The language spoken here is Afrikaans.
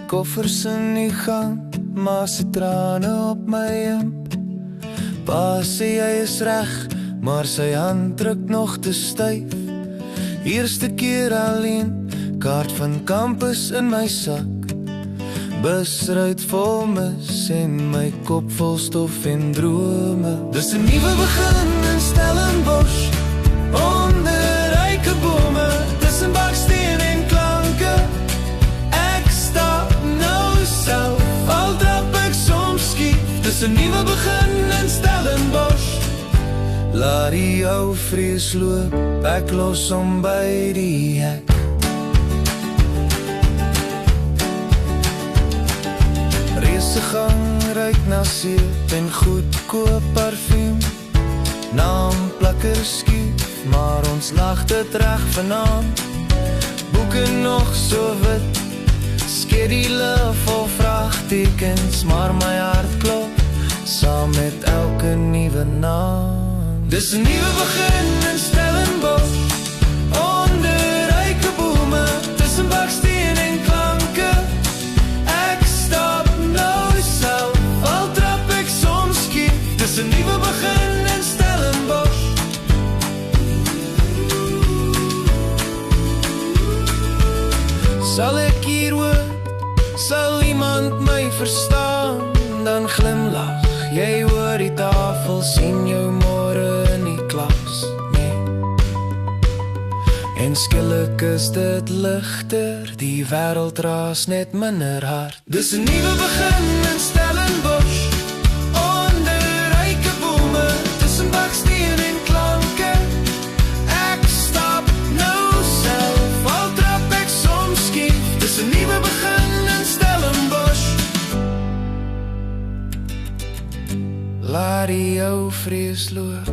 koffers in die gang, ma se trane op my hemp. Pa sê hy is reg, maar sy hand druk nog te styf. Eerste keer alleen, kaart van kampus in my sak. Busruit vol mis en my kop vol stof en drome. Dis 'n nuwe begin in Stellenbosch, onder ryke bome, tussen baksteen en klanke. Ek stap nou self, al drap ek soms skief. Dis 'n nuwe begin in Stellenbosch. Laat die ou vrees loop, ek los om by die hek. Reese gang ruik na seep en goedkoop parfuum. Naamplakker skief, maar ons lag dit reg vanaand. Boeke nog so wit, skedule vol vraagtekens, maar my hart klop saam met elke nuwe naam. Dis 'n nuwe begin in Stellenbosch, onder ryke bome, tussen baksteen en klanke. Ek stap nou self, al trap ek soms skief. Dis 'n nuwe begin in Stellenbosch. Sal ek hier hoor, sal iemand my verstaan? Dan glimlach jy oor die tafel, sien jou môre in die klas, nee. En skielik is dit ligter, die wêreld raas net minder hard. Dis 'n nuwe begin in Stellenbosch, onder ryke bome, tussen baksteen en klanke. Ek stap nou self, al trap ek soms skief. Dis 'n nuwe begin in Stellenbosch. Laat die ou vrees loop,